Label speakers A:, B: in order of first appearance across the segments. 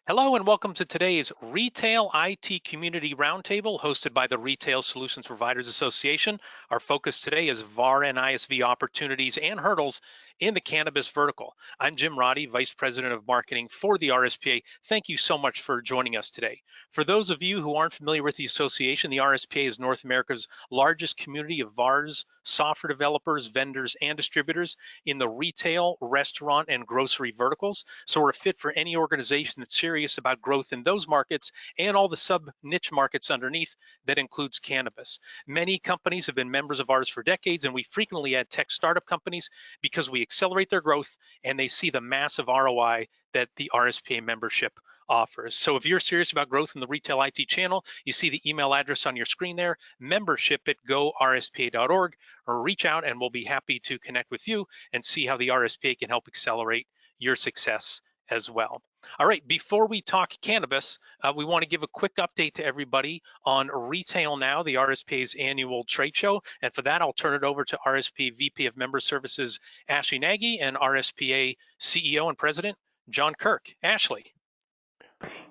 A: Hello and welcome to today's Retail IT Community Roundtable hosted by the Retail Solutions Providers Association. Our focus today is VAR and ISV opportunities and hurdles in the cannabis vertical. I'm Jim Roddy, Vice President of Marketing for the RSPA. Thank you so much for joining us today. For those of you who aren't familiar with the association, the RSPA is North America's largest community of VARs, software developers, vendors, and distributors in the retail, restaurant, and grocery verticals. So we're a fit for any organization that's serious about growth in those markets and all the sub niche markets underneath that includes cannabis. Many companies have been members of ours for decades, and we frequently add tech startup companies because we accelerate their growth and they see the massive ROI that the RSPA membership offers. So if you're serious about growth in the retail IT channel, you see the email address on your screen there, membership@gorspa.org, or reach out and we'll be happy to connect with you and see how the RSPA can help accelerate your success as well. All right, before we talk cannabis, we want to give a quick update to everybody on Retail Now, the RSPA's annual trade show. And for that, I'll turn it over to RSPA VP of Member Services, Ashley Nagy, and RSPA CEO and President, John Kirk. Ashley.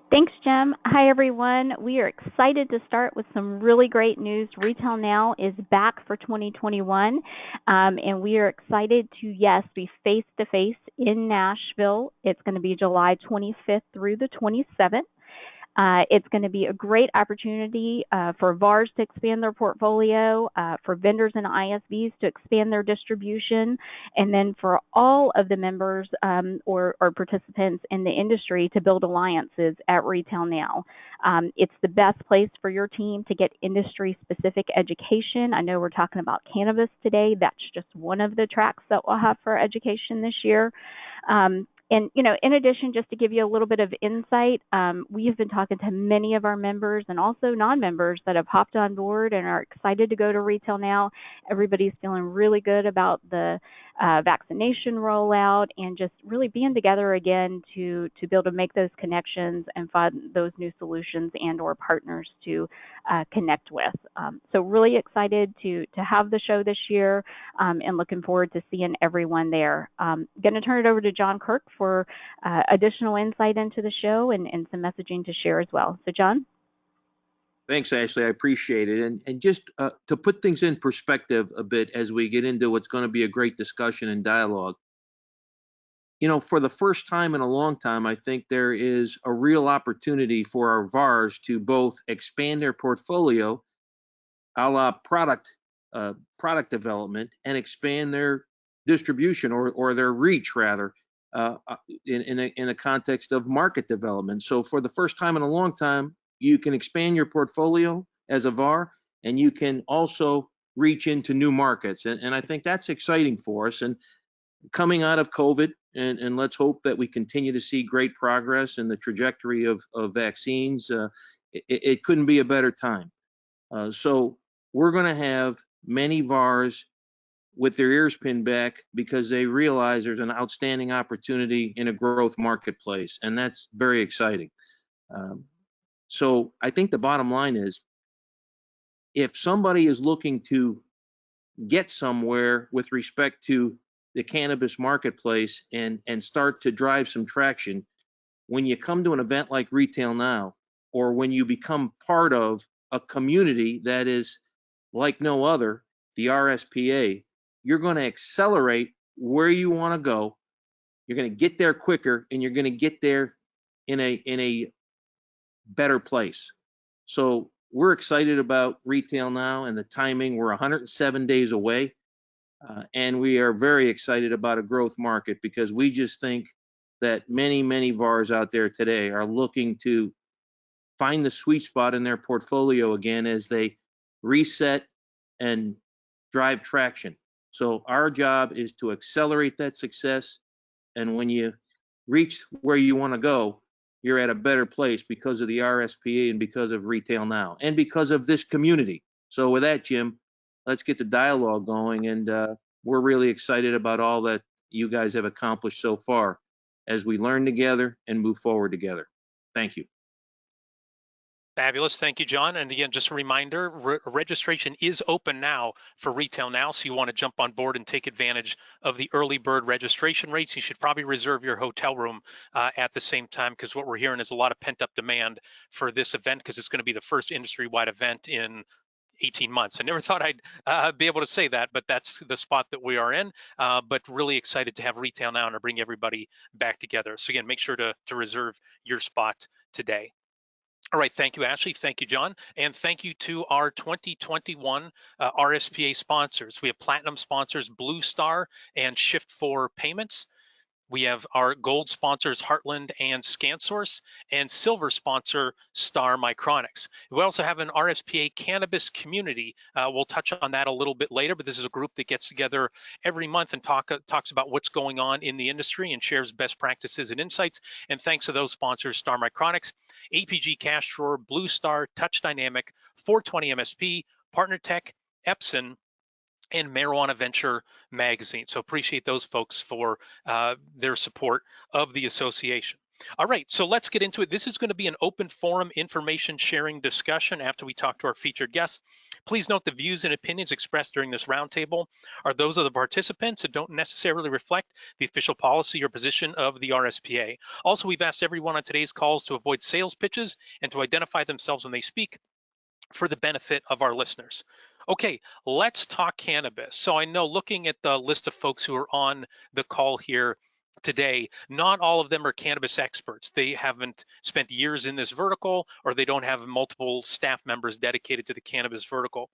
B: Thanks, Jim. Hi, everyone. We are excited to start with some really great news. Retail Now is back for 2021, and we are excited to, yes, be face-to-face in Nashville. It's going to be July 25th through the 27th. It's going to be a great opportunity for VARs to expand their portfolio, for vendors and ISVs to expand their distribution, and then for all of the members or participants in the industry to build alliances at Retail Now. It's the best place for your team to get industry-specific education. I know we're talking about cannabis today. That's just one of the tracks that we'll have for education this year. And, in addition, just to give you a little bit of insight, we have been talking to many of our members and also non-members that have hopped on board and are excited to go to Retail Now. Everybody's feeling really good about the vaccination rollout and just really being together again to be able to make those connections and find those new solutions and or partners to connect with. So really excited to have the show this year and looking forward to seeing everyone there. Going to turn it over to John Kirk for additional insight into the show and some messaging to share as well. So, John?
C: Thanks, Ashley. I appreciate it. And just to put things in perspective a bit as we get into what's going to be a great discussion and dialogue, for the first time in a long time, I think there is a real opportunity for our VARs to both expand their portfolio, a la product development, and expand their distribution or their reach, rather, in a context of market development. So for the first time in a long time, you can expand your portfolio as a VAR, and you can also reach into new markets. And I think that's exciting for us. And coming out of COVID, and let's hope that we continue to see great progress in the trajectory of vaccines, it couldn't be a better time. So we're going to have many VARs with their ears pinned back because they realize there's an outstanding opportunity in a growth marketplace, and that's very exciting. So I think the bottom line is, if somebody is looking to get somewhere with respect to the cannabis marketplace and start to drive some traction, when you come to an event like Retail Now, or when you become part of a community that is like no other, the RSPA, you're going to accelerate where you want to go. You're going to get there quicker, and you're going to get there in a better place. So we're excited about Retail Now and the timing. We're 107 days away, and we are very excited about a growth market because we just think that many VARs out there today are looking to find the sweet spot in their portfolio again as they reset and drive traction. So our job is to accelerate that success, and when you reach where you want to go, you're at a better place because of the RSPA and because of Retail Now and because of this community. So with that, Jim, let's get the dialogue going, and we're really excited about all that you guys have accomplished so far as we learn together and move forward together. Thank you.
A: Fabulous. Thank you, John. And again, just a reminder, registration is open now for Retail Now. So you want to jump on board and take advantage of the early bird registration rates. You should probably reserve your hotel room at the same time, because what we're hearing is a lot of pent up demand for this event, because it's going to be the first industry-wide event in 18 months. I never thought I'd be able to say that, but that's the spot that we are in. But really excited to have Retail Now and to bring everybody back together. So again, make sure to reserve your spot today. All right, thank you, Ashley. Thank you, John. And thank you to our 2021 RSPA sponsors. We have platinum sponsors, Blue Star and Shift4 Payments. We have our gold sponsors, Heartland and ScanSource, and silver sponsor, Star Micronics. We also have an RSPA Cannabis Community. We'll touch on that a little bit later, but this is a group that gets together every month and talks about what's going on in the industry and shares best practices and insights. And thanks to those sponsors, Star Micronics, APG Cash Drawer, Blue Star, Touch Dynamic, 420 MSP, Partner Tech, Epson, and Marijuana Venture Magazine. So appreciate those folks for their support of the association. All right, so let's get into it. This is going to be an open forum information sharing discussion after we talk to our featured guests. Please note the views and opinions expressed during this roundtable are those of the participants and don't necessarily reflect the official policy or position of the RSPA. Also, we've asked everyone on today's calls to avoid sales pitches and to identify themselves when they speak for the benefit of our listeners. Okay, let's talk cannabis. So I know, looking at the list of folks who are on the call here today, not all of them are cannabis experts. They haven't spent years in this vertical, or they don't have multiple staff members dedicated to the cannabis vertical.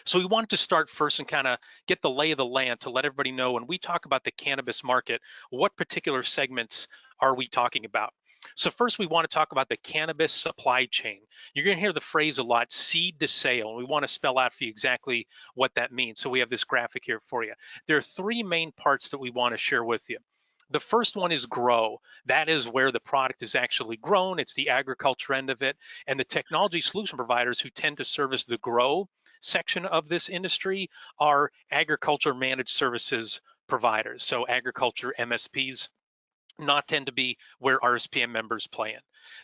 A: So we wanted to start first and kind of get the lay of the land to let everybody know, when we talk about the cannabis market, what particular segments are we talking about? So first, we want to talk about the cannabis supply chain. You're going to hear the phrase a lot, seed to sale, and we want to spell out for you exactly what that means. So we have this graphic here for you. There are three main parts that we want to share with you. The first one is grow. That is where the product is actually grown. It's the agriculture end of it. And the technology solution providers who tend to service the grow section of this industry are agriculture managed services providers. So agriculture MSPs not tend to be where RSPA members play in.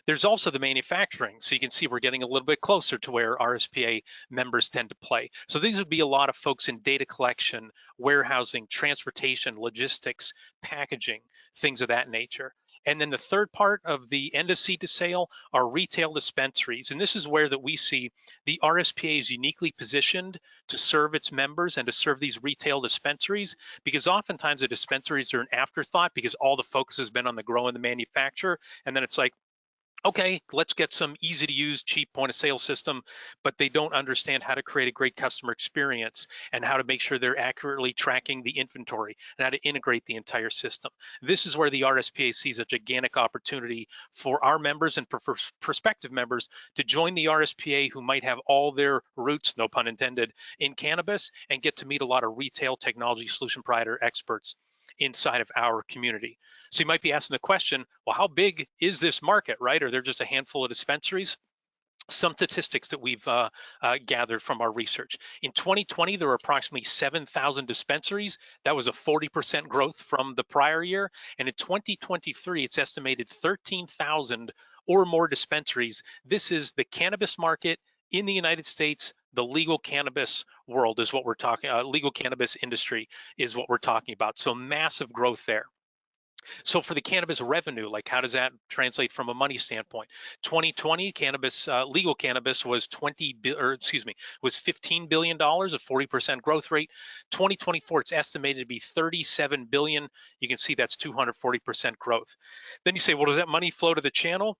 A: There's also the manufacturing. So you can see we're getting a little bit closer to where RSPA members tend to play. So these would be a lot of folks in data collection, warehousing, transportation, logistics, packaging, things of that nature. And then the third part of the end of seed to sale are retail dispensaries. And this is where that we see the RSPA is uniquely positioned to serve its members and to serve these retail dispensaries, because oftentimes the dispensaries are an afterthought because all the focus has been on the grow and the manufacture. And then it's like, okay, let's get some easy to use, cheap point of sale system, but they don't understand how to create a great customer experience and how to make sure they're accurately tracking the inventory and how to integrate the entire system. This is where the RSPA sees a gigantic opportunity for our members and for prospective members to join the RSPA who might have all their roots, no pun intended, in cannabis, and get to meet a lot of retail technology solution provider experts inside of our community. So you might be asking the question, well, how big is this market, right? Are there just a handful of dispensaries? Some statistics that we've gathered from our research. In 2020, there were approximately 7,000 dispensaries. That was a 40% growth from the prior year. And in 2023, it's estimated 13,000 or more dispensaries. This is the cannabis market in the United States. The legal cannabis world is what we're talking, legal cannabis industry is what we're talking about. So massive growth there. So for the cannabis revenue, like how does that translate from a money standpoint? 2020 cannabis, legal cannabis was was $15 billion, a 40% growth rate. 2024, it's estimated to be 37 billion. You can see that's 240% growth. Then you say, well, does that money flow to the channel?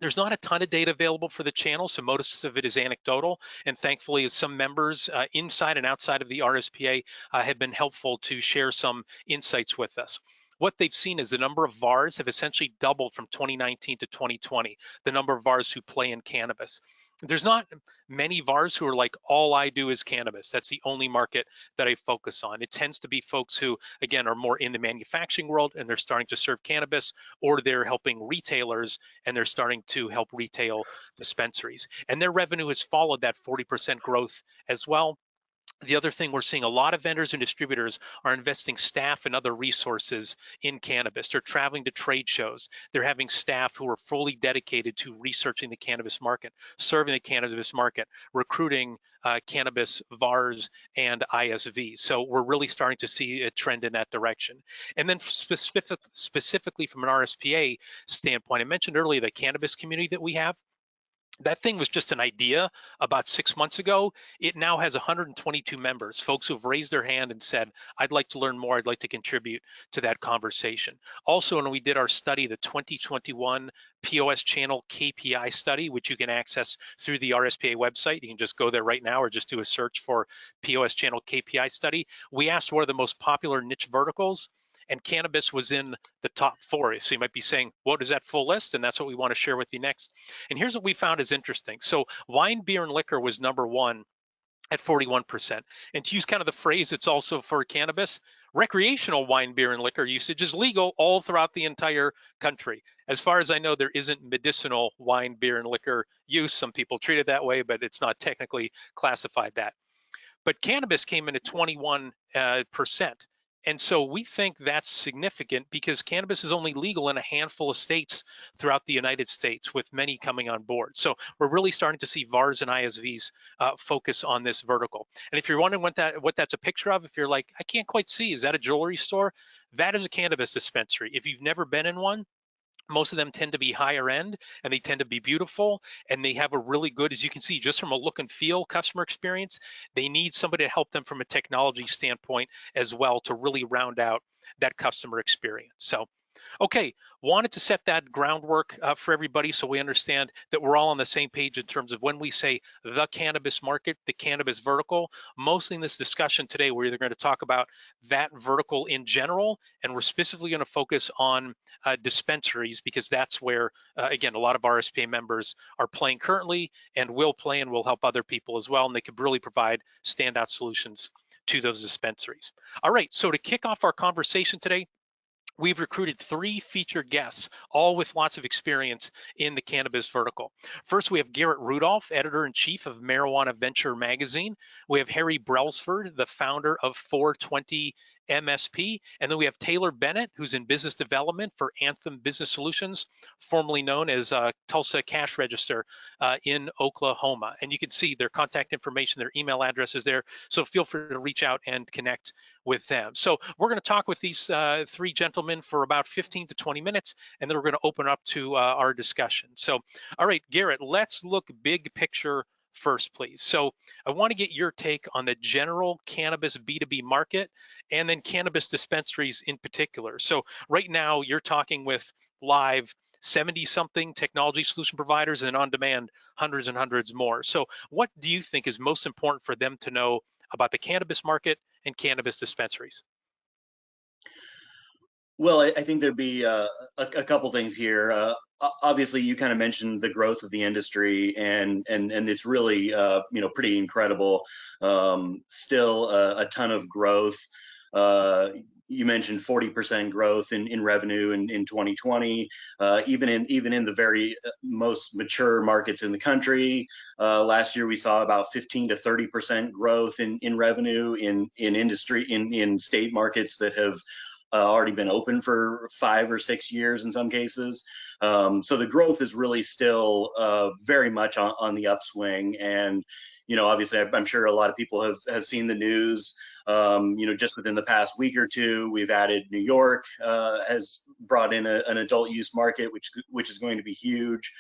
A: There's not a ton of data available for the channel, so most of it is anecdotal. And thankfully, some members inside and outside of the RSPA have been helpful to share some insights with us. What they've seen is the number of VARs have essentially doubled from 2019 to 2020, the number of VARs who play in cannabis. There's not many VARs who are like, all I do is cannabis. That's the only market that I focus on. It tends to be folks who, again, are more in the manufacturing world and they're starting to serve cannabis, or they're helping retailers and they're starting to help retail dispensaries. And their revenue has followed that 40% growth as well. The other thing, we're seeing a lot of vendors and distributors are investing staff and other resources in cannabis. They're traveling to trade shows. They're having staff who are fully dedicated to researching the cannabis market, serving the cannabis market, recruiting cannabis VARs and ISVs. So we're really starting to see a trend in that direction. And then specifically from an RSPA standpoint, I mentioned earlier the cannabis community that we have. That thing was just an idea about 6 months ago. It now has 122 members, folks who've raised their hand and said, I'd like to learn more, I'd like to contribute to that conversation. Also, when we did our study, the 2021 POS channel KPI study, which you can access through the RSPA website, you can just go there right now or just do a search for POS channel KPI study. We asked what are the most popular niche verticals, and cannabis was in the top 4. So you might be saying, what is that full list? And that's what we want to share with you next. And here's what we found is interesting. So wine, beer, and liquor was #1 at 41%. And to use kind of the phrase, it's also for cannabis, recreational wine, beer, and liquor usage is legal all throughout the entire country. As far as I know, there isn't medicinal wine, beer, and liquor use. Some people treat it that way, but it's not technically classified that. But cannabis came in at 21%. And so we think that's significant because cannabis is only legal in a handful of states throughout the United States, with many coming on board. So we're really starting to see VARs and ISVs focus on this vertical. And if you're wondering what that's a picture of, if you're like, I can't quite see, is that a jewelry store? That is a cannabis dispensary. If you've never been in one, most of them tend to be higher end, and they tend to be beautiful, and they have a really good, as you can see, just from a look and feel customer experience. They need somebody to help them from a technology standpoint as well to really round out that customer experience. So okay, wanted to set that groundwork for everybody so we understand that we're all on the same page in terms of when we say the cannabis market, the cannabis vertical. Mostly in this discussion today, we're either going to talk about that vertical in general, and we're specifically going to focus on dispensaries, because that's where, again, a lot of RSPA members are playing currently and will play and will help other people as well, and they could really provide standout solutions to those dispensaries. All right, so to kick off our conversation today, we've recruited 3 featured guests, all with lots of experience in the cannabis vertical. First, we have Garrett Rudolph, editor-in-chief of Marijuana Venture magazine. We have Harry Brelsford, the founder of 420 MSP. And then we have Taylor Bennett, who's in business development for Anthem Business Solutions, formerly known as Tulsa Cash Register in Oklahoma. And you can see their contact information, their email addresses there. So feel free to reach out and connect with them. So we're going to talk with these 3 gentlemen for about 15 to 20 minutes, and then we're going to open up to our discussion. So, all right, Garrett, let's look big picture first, please. So I want to get your take on the general cannabis B2B market, and then cannabis dispensaries in particular. So right now you're talking with live 70-something technology solution providers, and on demand hundreds and hundreds more. So what do you think is most important for them to know about the cannabis market and cannabis dispensaries?
D: Well, I think there'd be a couple things here. Obviously, you kind of mentioned the growth of the industry, and it's really pretty incredible. Still a ton of growth. You mentioned 40% growth in revenue in 2020. Even in the very most mature markets in the country, last year we saw about 15 to 30% growth in revenue in state markets that have already been open for 5 or 6 years in some cases. So the growth is really still very much on the upswing. And, obviously I'm sure a lot of people have seen the news. Just within the past week or two, we've added New York has brought in an adult use market, which is going to be huge.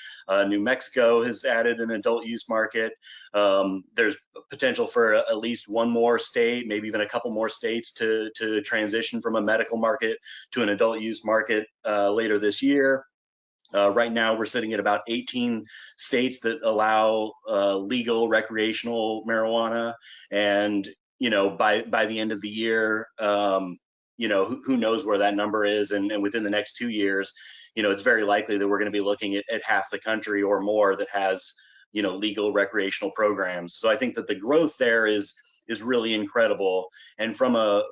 D: New Mexico has added an adult use market. There's potential for at least one more state, maybe even a couple more states to transition from a medical market to an adult use market later this year. Right now, we're sitting at about 18 states that allow legal recreational marijuana, and by the end of the year, who knows where that number is, and within the next 2 years, it's very likely that we're going to be looking at half the country or more that has legal recreational programs. So I think that the growth there is really incredible. And from a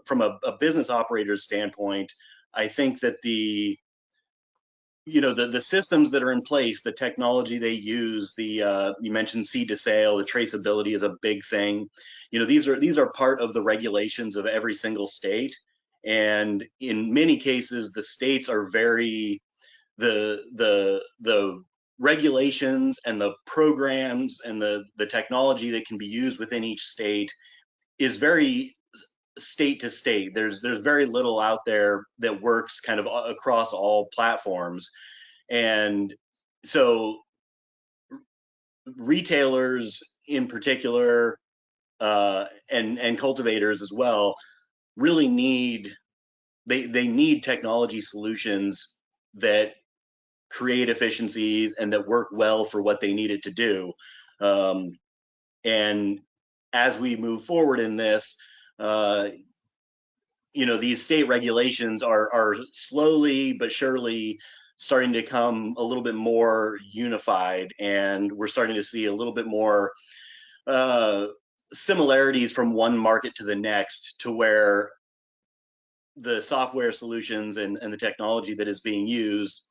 D: business operator's standpoint, I think that the systems that are in place, the technology they use, you mentioned seed to sale, the traceability is a big thing. These are part of the regulations of every single state, and in many cases, the states are the regulations and the programs and the technology that can be used within each state is very state to state. There's very little out there that works kind of across all platforms. And so retailers in particular, and cultivators as well, really need technology solutions that create efficiencies and that work well for what they need it to do. And as we move forward in this, these state regulations are slowly but surely starting to come a little bit more unified, and we're starting to see a little bit more similarities from one market to the next, to where the software solutions and the technology that is being used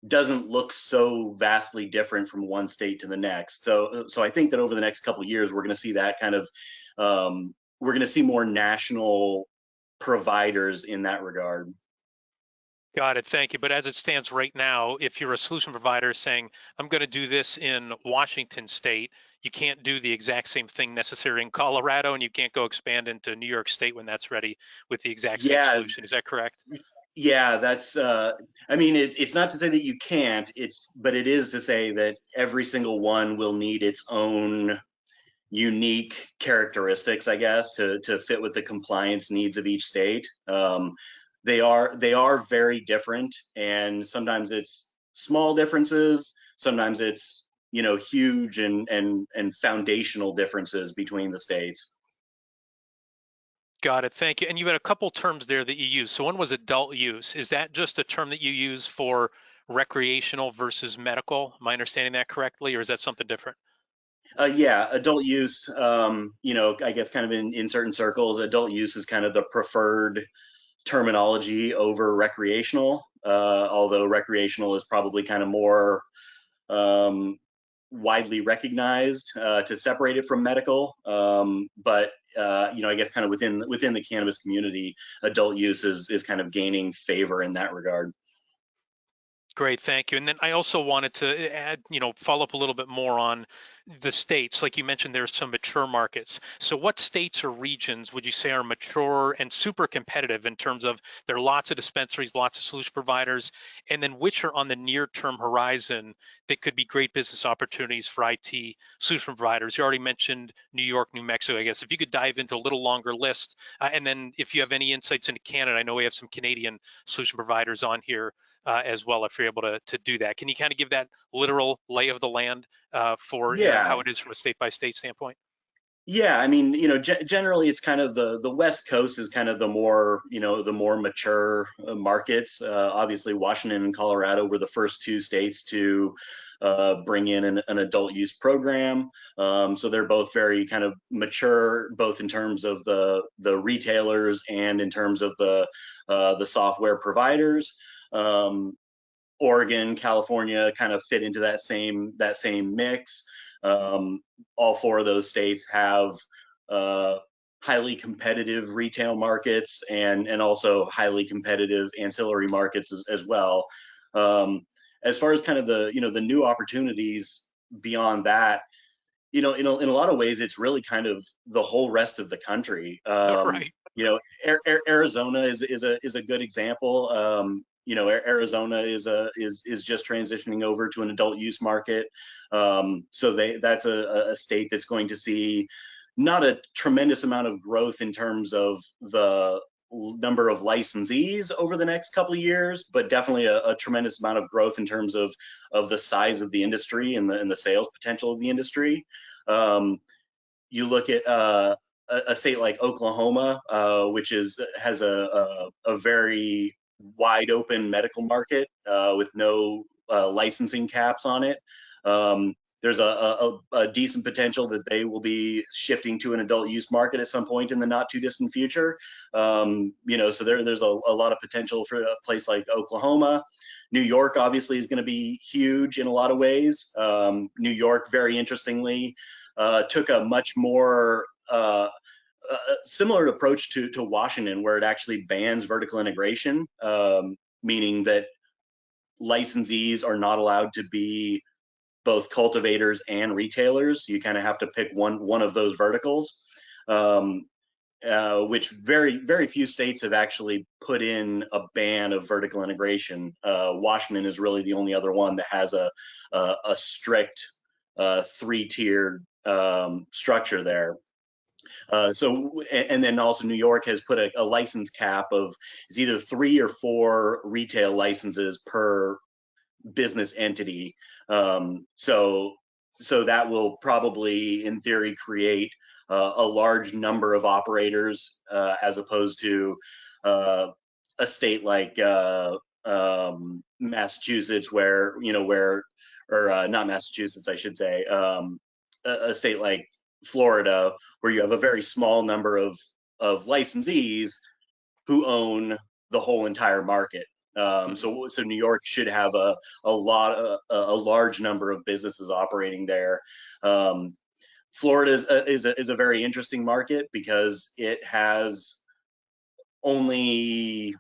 D: doesn't look so vastly different from one state to the next. So I think that over the next couple of years, we're going to see that kind of, we're going to see more national providers in that regard.
A: Got it, thank you. But as it stands right now, if you're a solution provider saying, I'm going to do this in Washington State, you can't do the exact same thing necessary in Colorado, and you can't go expand into New York State when that's ready with the exact same solution. Is that correct?
D: Yeah, that's, I mean, it's not to say that you can't, but it is to say that every single one will need its own unique characteristics, I guess, to fit with the compliance needs of each state. They are very different, and sometimes it's small differences, sometimes it's huge and foundational differences between the states.
A: Got it, thank you. And you had a couple terms there that you used. So one was adult use. Is that just a term that you use for recreational versus medical? Am I understanding that correctly, or is that something different?
D: Yeah, adult use, I guess kind of in certain circles, adult use is kind of the preferred terminology over recreational, although recreational is probably kind of more widely recognized to separate it from medical. But I guess kind of within the cannabis community, adult use is kind of gaining favor in that regard.
A: Great, thank you. And then I also wanted to add, follow up a little bit more on the states. Like you mentioned, there's some mature markets. So what states or regions would you say are mature and super competitive in terms of there are lots of dispensaries, lots of solution providers, and then which are on the near-term horizon that could be great business opportunities for IT solution providers? You already mentioned New York, New Mexico. I guess if you could dive into a little longer list, and then if you have any insights into Canada, I know we have some Canadian solution providers on here as well, if you're able to do that. Can you kind of give that literal lay of the land for how it is from a state by state standpoint?
D: Yeah, I mean, generally it's kind of the West Coast is kind of the more mature markets. Obviously, Washington and Colorado were the first two states to bring in an adult use program. So they're both very kind of mature, both in terms of the retailers and in terms of the software providers. Oregon, California kind of fit into that same mix. All four of those states have highly competitive retail markets and also highly competitive ancillary markets as well. As far as kind of the the new opportunities beyond that, in a lot of ways, it's really kind of the whole rest of the country.
A: Right.
D: Arizona is a good example. Arizona is just transitioning over to an adult use market. So that's a state that's going to see not a tremendous amount of growth in terms of the number of licensees over the next couple of years, but definitely a tremendous amount of growth in terms of the size of the industry and the sales potential of the industry. You look at a state like Oklahoma, which has a very wide open medical market with no licensing caps on it. there's a decent potential that they will be shifting to an adult use market at some point in the not too distant future. So there's a lot of potential for a place like Oklahoma. New York obviously is going to be huge in a lot of ways. New York, very interestingly, took a much more similar approach to Washington, where it actually bans vertical integration, meaning that licensees are not allowed to be both cultivators and retailers. You kind of have to pick one of those verticals, which very few states have actually put in a ban of vertical integration. Washington is really the only other one that has a strict 3-tiered structure there. And then also New York has put a license cap of, it's either 3 or 4 retail licenses per business entity. So that will probably, in theory, create a large number of operators, as opposed to a state like Massachusetts, where not Massachusetts, I should say, a state like Florida, where you have a very small number of licensees who own the whole entire market. So New York should have a large number of businesses operating there. Florida is a very interesting market because it has only,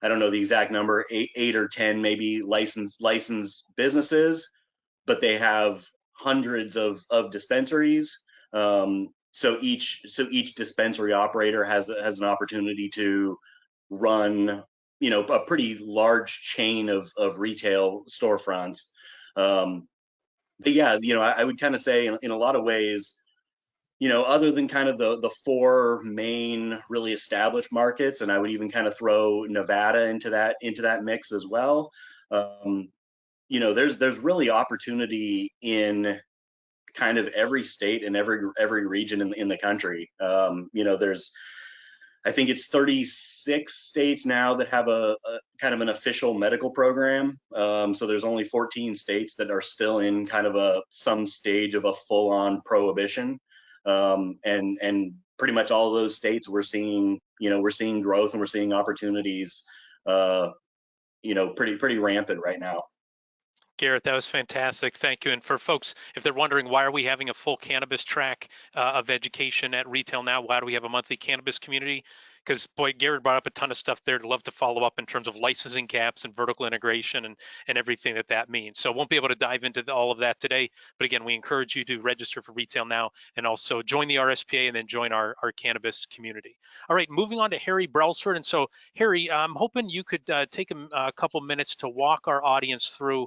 D: I don't know the exact number, 8 or 10 maybe licensed businesses, but they have hundreds of dispensaries. So each dispensary operator has an opportunity to run, a pretty large chain of retail storefronts. But yeah, I would kind of say in a lot of ways, other than kind of the 4 main really established markets, and I would even kind of throw Nevada into that mix as well. There's really opportunity in kind of every state and every region in the country. There's, I think it's 36 states now that have a kind of an official medical program. So there's only 14 states that are still in kind of some stage of a full-on prohibition. And pretty much all of those states we're seeing growth, and we're seeing opportunities, pretty rampant right now.
A: Garrett, that was fantastic. Thank you. And for folks, if they're wondering why are we having a full cannabis track of education at Retail Now, why do we have a monthly cannabis community? Because boy, Garrett brought up a ton of stuff there. I'd love to follow up in terms of licensing caps and vertical integration and everything that means. So won't be able to dive into all of that today. But again, we encourage you to register for Retail Now and also join the RSPA and then join our cannabis community. All right, moving on to Harry Brelsford. And so Harry, I'm hoping you could take a couple minutes to walk our audience through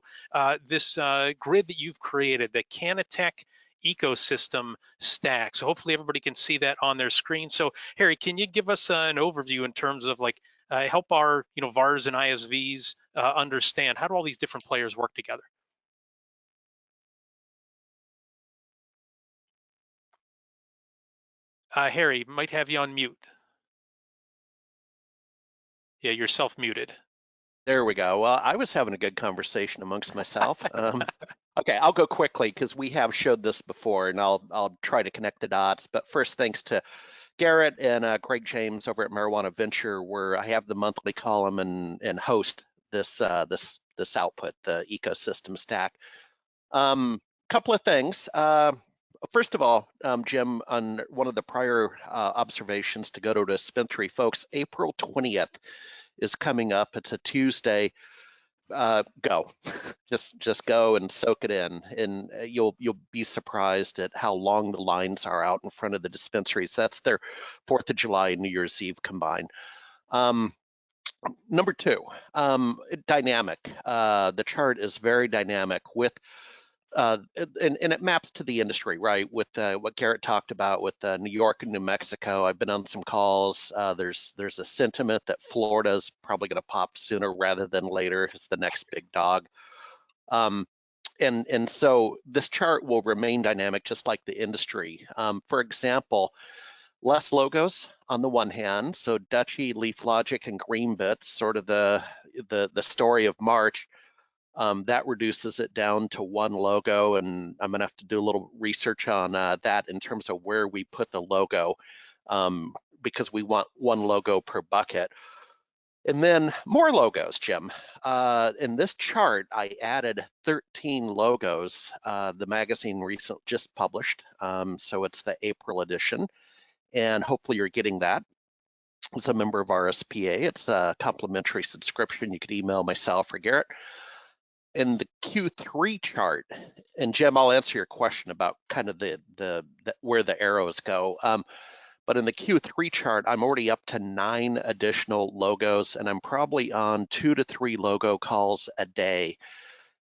A: this grid that you've created, the Canatech ecosystem stack. So hopefully everybody can see that on their screen. So Harry, can you give us an overview in terms of help our VARs and ISVs understand how do all these different players work together? Harry, might have you on mute. Yeah, you're self-muted.
E: There we go. Well, I was having a good conversation amongst myself. Okay, I'll go quickly because we have showed this before, and I'll try to connect the dots. But first, thanks to Garrett and Craig James over at Marijuana Venture, where I have the monthly column and host this output, the ecosystem stack. Couple of things. First of all, Jim, on one of the prior observations to go to a dispensary, folks, April 20th is coming up. It's a Tuesday. Go, just go and soak it in, and you'll be surprised at how long the lines are out in front of the dispensaries. That's their 4th of July and New Year's Eve combined. Number 2, dynamic. The chart is very dynamic with and it maps to the industry, right? With what Garrett talked about with New York and New Mexico. I've been on some calls. There's a sentiment that Florida is probably going to pop sooner rather than later as the next big dog. And so this chart will remain dynamic, just like the industry. For example, less logos on the one hand. So Dutchie, Leaf Logic, and Greenbit, sort of the story of March. That reduces it down to one logo, and I'm gonna have to do a little research on that in terms of where we put the logo, because we want one logo per bucket. And then more logos, Jim. In this chart, I added 13 logos. The magazine just published, so it's the April edition, and hopefully you're getting that. As a member of RSPA, it's a complimentary subscription. You could email myself or Garrett. In the Q3 chart, and Jim, I'll answer your question about kind of the where the arrows go. But in the Q3 chart, I'm already up to 9 additional logos, and I'm probably on 2 to 3 logo calls a day.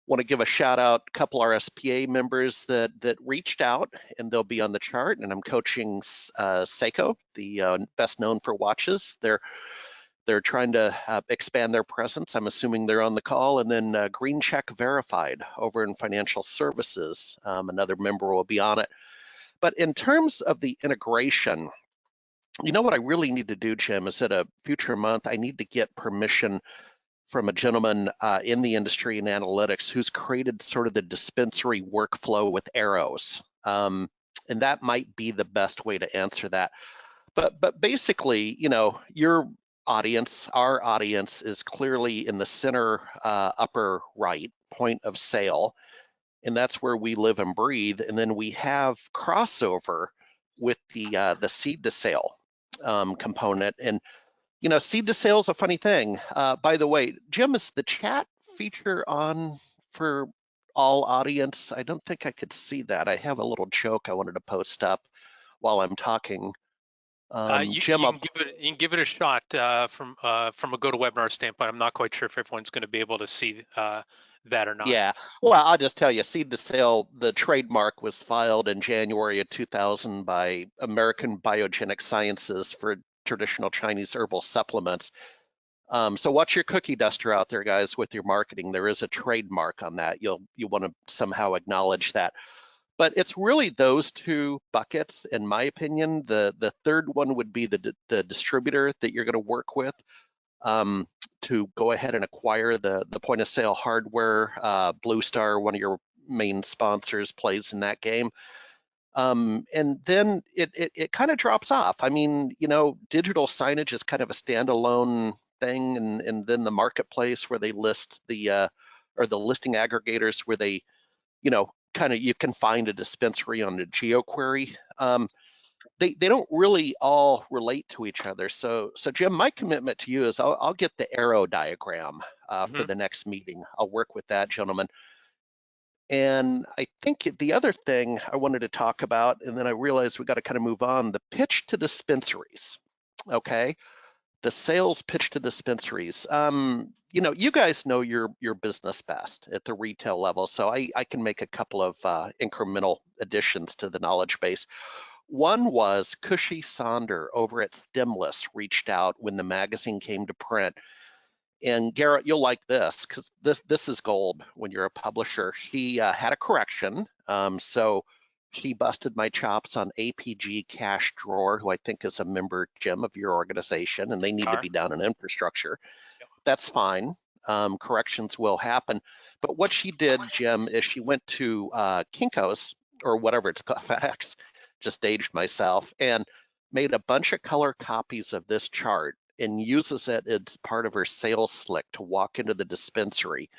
E: Want to give a shout out a couple RSPA members that reached out, and they'll be on the chart. And I'm coaching Seiko, the best known for watches. They're trying to expand their presence. I'm assuming they're on the call. And then Green Check Verified over in financial services, another member will be on it. But in terms of the integration, you know what I really need to do, Jim, is at a future month, I need to get permission from a gentleman in the industry in analytics who's created sort of the dispensary workflow with arrows. And that might be the best way to answer that. But basically, you know, your audience, our audience is clearly in the center upper right, point of sale. And that's where we live and breathe. And then we have crossover with the seed to sale component. And you know, seed to sale is a funny thing. By the way, Jim, is the chat feature on for all audience? I don't think I could see that. I have a little joke I wanted to post up while I'm talking. Jim,
A: you can give it a shot from a GoToWebinar standpoint. I'm not quite sure if everyone's going to be able to see that or not.
E: Yeah, well, I'll just tell you, seed to sale, the trademark was filed in January of 2000 by American Biogenic Sciences for traditional Chinese herbal supplements. So watch your cookie duster out there, guys, with your marketing. There is a trademark on that. You want to somehow acknowledge that. But it's really those 2 buckets, in my opinion. The third one would be the distributor that you're going to work with to go ahead and acquire the point of sale hardware. Blue Star, one of your main sponsors, plays in that game. And then it kind of drops off. I mean, you know, digital signage is kind of a standalone thing, and then the marketplace where they list or the listing aggregators where they, you know, kind of, you can find a dispensary on the GeoQuery. They don't really all relate to each other. So Jim, my commitment to you is I'll get the arrow diagram for the next meeting. I'll work with that gentleman. And I think the other thing I wanted to talk about, and then I realized we got to kind of move on, the pitch to dispensaries. Okay, the sales pitch to dispensaries. You know, you guys know your business best at the retail level, so I can make a couple of incremental additions to the knowledge base. One was Cushy Sonder over at Stemless reached out when the magazine came to print. And Garrett, you'll like this because this is gold when you're a publisher. She had a correction. So she busted my chops on APG Cash Drawer, who I think is a member, Jim, of your organization, and they need to be down in infrastructure.
A: Yep.
E: That's fine. Corrections will happen. But what she did, Jim, is she went to Kinko's, or whatever it's called, FedEx, just aged myself, and made a bunch of color copies of this chart and uses it as part of her sales slick to walk into the dispensary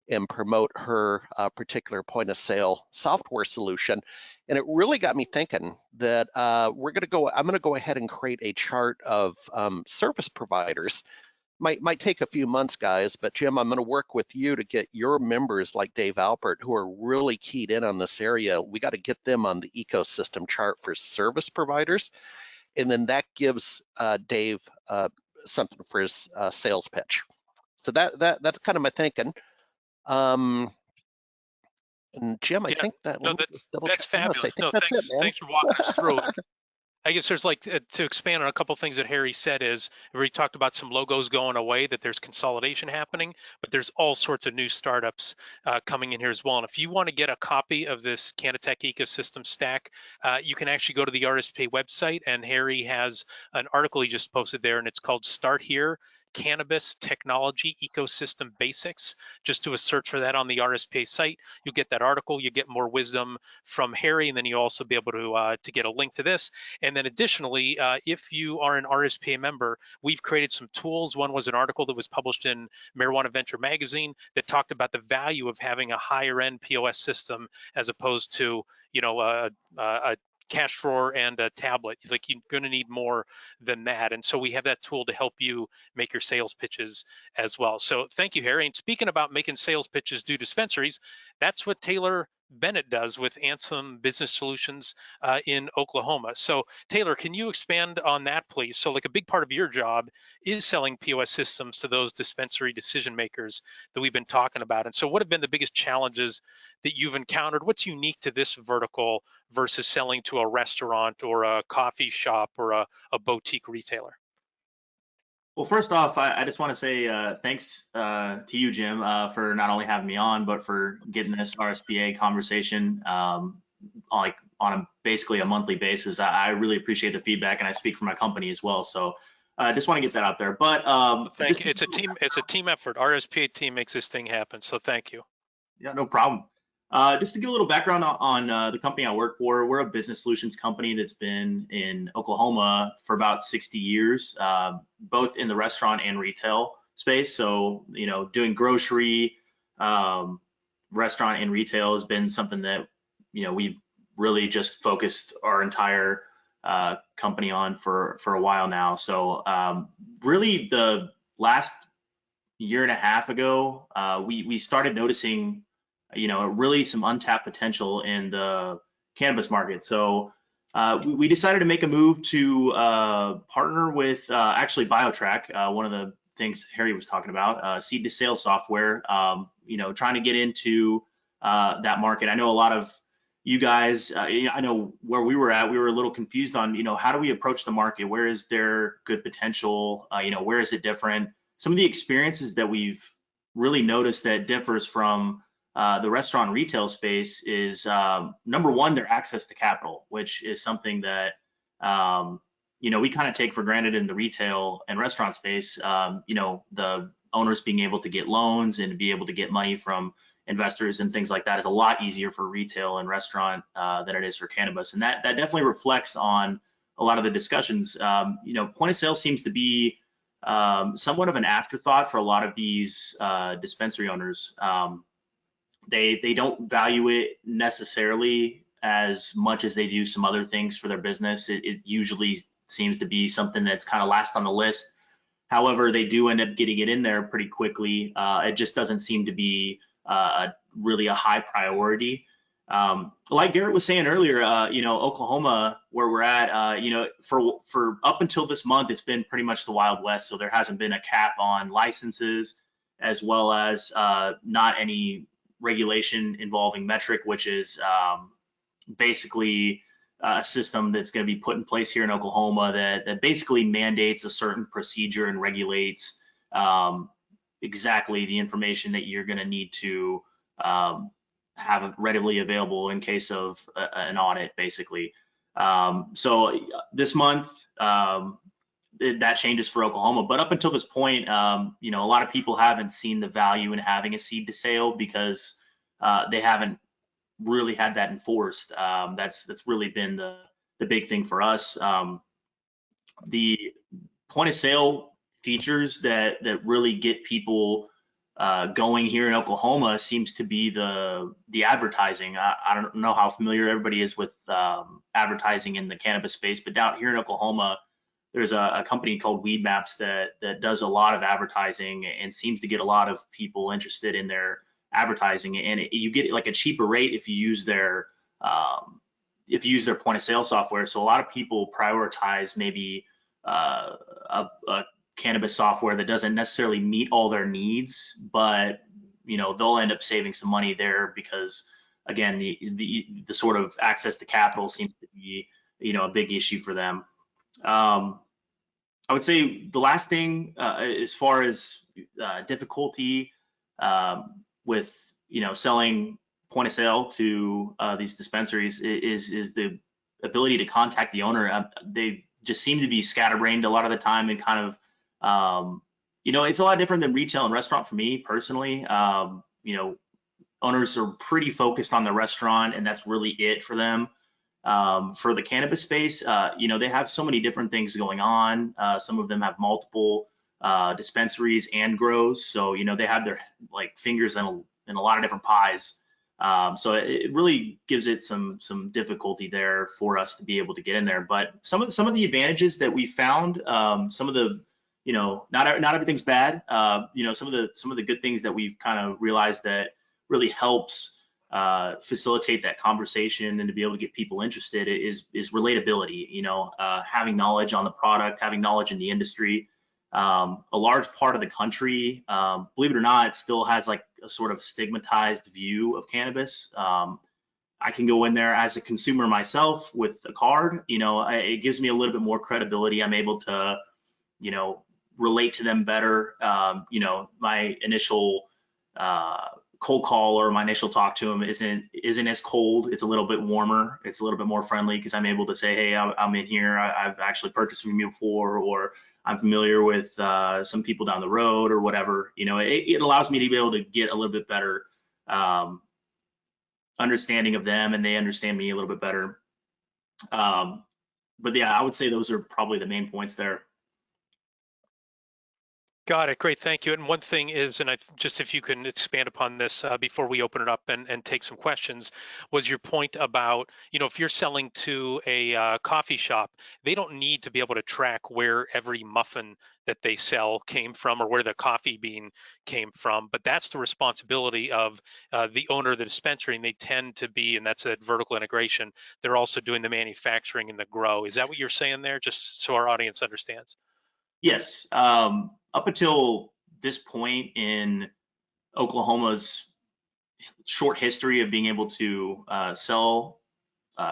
E: and promote her particular point of sale software solution. And it really got me thinking that I'm gonna go ahead and create a chart of service providers. Might take a few months, guys, but Jim, I'm gonna work with you to get your members like Dave Alpert, who are really keyed in on this area. We got to get them on the ecosystem chart for service providers. And then that gives Dave something for his sales pitch. So that's kind of my thinking. And Jim, I think that
A: that's fabulous. No, thanks for walking us through. I guess there's like to expand on a couple things that Harry said is we talked about some logos going away, that there's consolidation happening, but there's all sorts of new startups coming in here as well. And if you want to get a copy of this Canatech ecosystem stack, you can actually go to the RSPA website, and Harry has an article he just posted there, and it's called Start Here, Cannabis Technology Ecosystem Basics. Just do a search for that on the RSPA site. You'll get that article. You get more wisdom from Harry, and then you'll also be able to get a link to this. And then additionally, if you are an RSPA member, we've created some tools. One was an article that was published in Marijuana Venture magazine that talked about the value of having a higher end POS system as opposed to, you know, a cash drawer and a tablet. Like, you're going to need more than that. And so we have that tool to help you make your sales pitches as well. So thank you, Harry. And speaking about making sales pitches to dispensaries, that's what Taylor Bennett does with Anthem Business Solutions in Oklahoma. So Taylor, can you expand on that, please? So like a big part of your job is selling POS systems to those dispensary decision makers that we've been talking about. And so what have been the biggest challenges that you've encountered? What's unique to this vertical versus selling to a restaurant or a coffee shop or a boutique retailer?
F: Well, first off, I just want to say thanks to you, Jim, for not only having me on, but for getting this RSPA conversation basically a monthly basis. I really appreciate the feedback, and I speak for my company as well. So I just want to get that out there. But
A: thank you. It's a team effort. RSPA team makes this thing happen. So thank you.
F: Yeah, no problem. Just to give a little background on the company I work for, we're a business solutions company that's been in Oklahoma for about 60 years, both in the restaurant and retail space. So, you know, doing grocery, restaurant and retail has been something that, you know, we've really just focused our entire company on for a while now. So really the last year and a half ago, we started noticing, you know, really some untapped potential in the cannabis market. So we decided to make a move to partner with actually BioTrack, one of the things Harry was talking about, seed to sale software, you know, trying to get into that market. I know a lot of you guys, I know where we were at, we were a little confused on, you know, how do we approach the market? Where is there good potential? You know, where is it different? Some of the experiences that we've really noticed that differs from the restaurant retail space is number one, their access to capital, which is something that you know, we kind of take for granted in the retail and restaurant space. You know, the owners being able to get loans and to be able to get money from investors and things like that is a lot easier for retail and restaurant than it is for cannabis, and that definitely reflects on a lot of the discussions. You know, point of sale seems to be somewhat of an afterthought for a lot of these dispensary owners. They don't value it necessarily as much as they do some other things for their business. It usually seems to be something that's kind of last on the list. However, they do end up getting it in there pretty quickly. It just doesn't seem to be really a high priority. Like Garrett was saying earlier, you know, Oklahoma, where we're at, you know, for up until this month, it's been pretty much the Wild West. So there hasn't been a cap on licenses, as well as not any regulation involving metric, which is basically a system that's going to be put in place here in Oklahoma that basically mandates a certain procedure and regulates exactly the information that you're going to need to have readily available in case of an audit, basically. So this month, that changes for Oklahoma. But up until this point, you know, a lot of people haven't seen the value in having a seed to sale because they haven't really had that enforced. That's really been the big thing for us. The point of sale features that really get people going here in Oklahoma seems to be the advertising. I don't know how familiar everybody is with advertising in the cannabis space, but down here in Oklahoma, there's a company called Weed Maps that does a lot of advertising and seems to get a lot of people interested in their advertising, and you get like a cheaper rate if you use their point of sale software. So a lot of people prioritize maybe a cannabis software that doesn't necessarily meet all their needs, but you know, they'll end up saving some money there because again, the sort of access to capital seems to be, you know, a big issue for them. I would say the last thing as far as difficulty with, you know, selling point of sale to these dispensaries is the ability to contact the owner. They just seem to be scatterbrained a lot of the time and kind of it's a lot different than retail and restaurant for me personally. Owners are pretty focused on the restaurant, and that's really it for them. For the cannabis space, they have so many different things going on. Some of them have multiple dispensaries and grows, so they have their fingers in a lot of different pies. So it really gives it some difficulty there for us to be able to get in there. But some of the advantages that we found, some of the not everything's bad. Some of the good things that we've kind of realized that really helps facilitate that conversation and to be able to get people interested is relatability. Having knowledge on the product, having knowledge in the industry. A large part of the country, believe it or not, still has a sort of stigmatized view of cannabis. I can go in there as a consumer myself with a card. It gives me a little bit more credibility. I'm able to, relate to them better. My initial cold call or my initial talk to them isn't as cold. It's a little bit warmer. It's a little bit more friendly because I'm able to say, hey, I'm in here. I've actually purchased from you before, or I'm familiar with some people down the road or whatever. It allows me to be able to get a little bit better understanding of them, and they understand me a little bit better. But yeah, I would say those are probably the main points there.
A: Got it. Great. Thank you. And one thing is, and if you can expand upon this before we open it up and take some questions, was your point about, if you're selling to a coffee shop, they don't need to be able to track where every muffin that they sell came from or where the coffee bean came from. But that's the responsibility of the owner of the dispensary, and they tend to be, and that's that vertical integration. They're also doing the manufacturing and the grow. Is that what you're saying there? Just so our audience understands.
F: Yes. Up until this point in Oklahoma's short history of being able to sell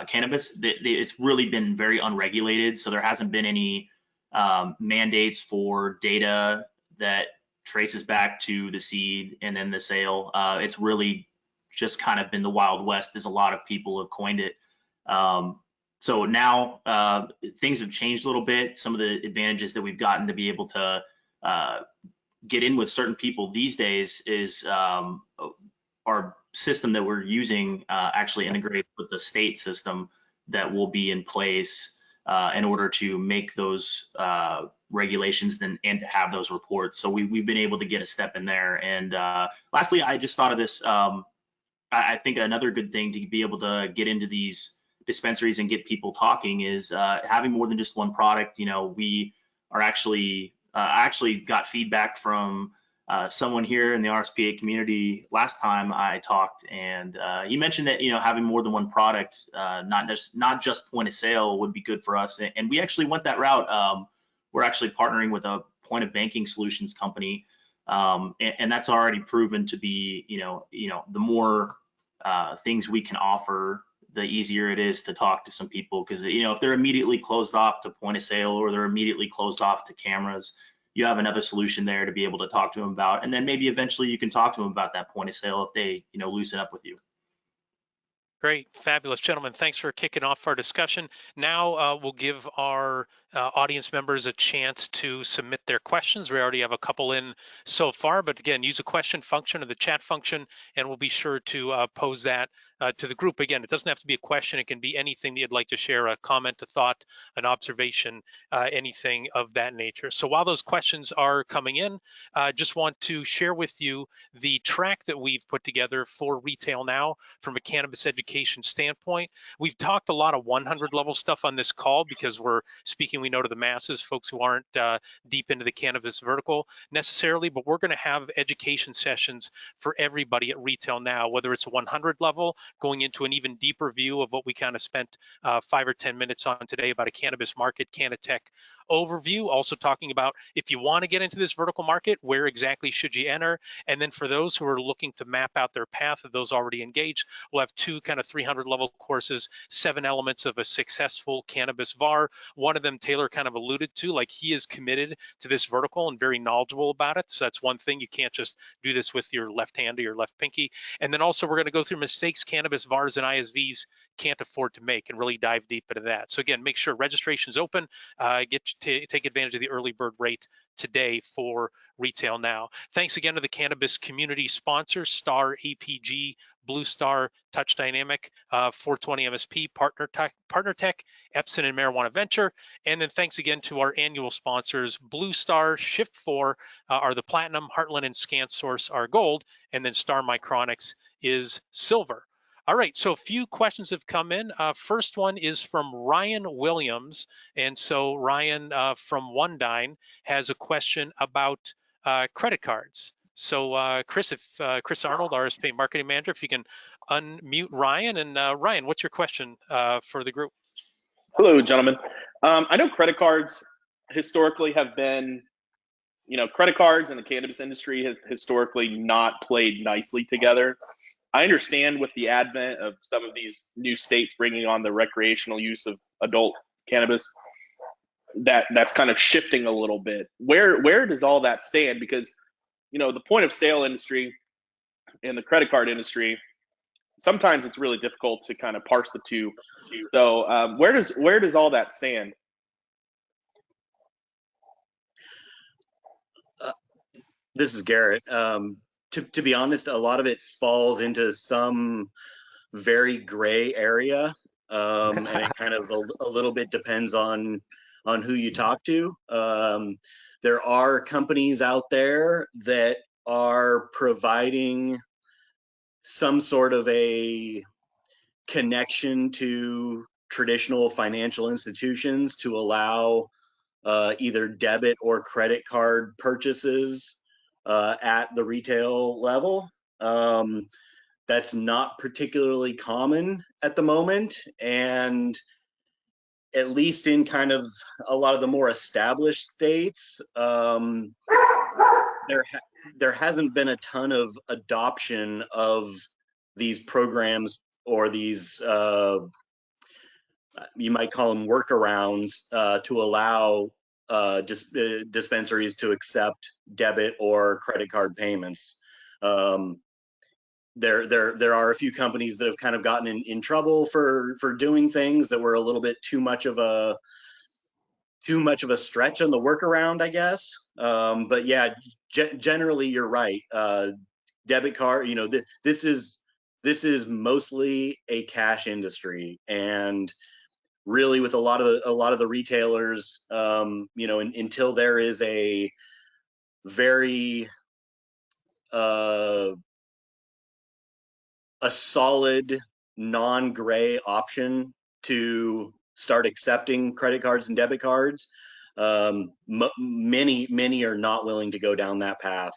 F: cannabis, it's really been very unregulated. So there hasn't been any mandates for data that traces back to the seed and then the sale. It's really just kind of been the Wild West, as a lot of people have coined it. So now things have changed a little bit. Some of the advantages that we've gotten to be able to get in with certain people these days is our system that we're using actually integrates with the state system that will be in place in order to make those regulations and to have those reports. So we've been able to get a step in there. And lastly, I just thought of this. I think another good thing to be able to get into these dispensaries and get people talking is having more than just one product. We are actually got feedback from someone here in the RSPA community last time I talked, and he mentioned that having more than one product, not just point of sale, would be good for us. And we actually went that route. We're actually partnering with a point of banking solutions company, and that's already proven to be the more things we can offer, the easier it is to talk to some people, because if they're immediately closed off to point of sale or they're immediately closed off to cameras, you have another solution there to be able to talk to them about, and then maybe eventually you can talk to them about that point of sale if they loosen up with you.
A: Great, fabulous, gentlemen. Thanks for kicking off our discussion. Now we'll give our audience members a chance to submit their questions. We already have a couple in so far, but again, use the question function or the chat function, and we'll be sure to pose that to the group. Again, it doesn't have to be a question. It can be anything that you'd like to share, a comment, a thought, an observation, anything of that nature. So while those questions are coming in, I just want to share with you the track that we've put together for Retail Now from a cannabis education standpoint. We've talked a lot of 100 level stuff on this call because we're speaking, we know, to the masses, folks who aren't deep into the cannabis vertical necessarily, but we're going to have education sessions for everybody at Retail Now, whether it's 100 level, going into an even deeper view of what we kind of spent 5 or 10 minutes on today about a cannabis market, Canatech overview, also talking about if you want to get into this vertical market, where exactly should you enter? And then for those who are looking to map out their path, of those already engaged, we'll have 2 kind of 300 level courses, 7 elements of a successful cannabis VAR. One of them Taylor kind of alluded to, like he is committed to this vertical and very knowledgeable about it. So that's one thing. You can't just do this with your left hand or your left pinky. And then also we're going to go through mistakes cannabis VARs and ISVs can't afford to make, and really dive deep into that. So again, make sure registration's open. Take advantage of the early bird rate today for Retail Now. Thanks again to the Cannabis Community sponsors, Star APG, Blue Star, Touch Dynamic, 420 MSP, Partner Tech, Epson and Marijuana Venture. And then thanks again to our annual sponsors, Blue Star, Shift 4 are the Platinum, Heartland and ScanSource are Gold, and then Star Micronics is Silver. All right, so a few questions have come in. First one is from Ryan Williams. And so Ryan from OneDine has a question about credit cards. So Chris Arnold, RSPA Marketing Manager, if you can unmute Ryan. And Ryan, what's your question for the group?
G: Hello, gentlemen. I know credit cards historically have been, credit cards and the cannabis industry have historically not played nicely together. I understand with the advent of some of these new states bringing on the recreational use of adult cannabis, that's kind of shifting a little bit. Where does all that stand? Because, the point of sale industry and the credit card industry, sometimes it's really difficult to kind of parse the two. So where does all that stand?
D: This is Garrett. To be honest, a lot of it falls into some very gray area, and it kind of a little bit depends on who you talk to. There are companies out there that are providing some sort of a connection to traditional financial institutions to allow either debit or credit card purchases at the retail level. That's not particularly common at the moment, and at least in kind of a lot of the more established states, there hasn't been a ton of adoption of these programs or these you might call them workarounds to allow dispensaries to accept debit or credit card payments. There are a few companies that have kind of gotten in trouble for doing things that were a little bit too much of a stretch on the workaround, I guess. But yeah, generally you're right. Debit card, this is mostly a cash industry, and really with a lot of the retailers, until there is a very a solid non-gray option to start accepting credit cards and debit cards, many are not willing to go down that path.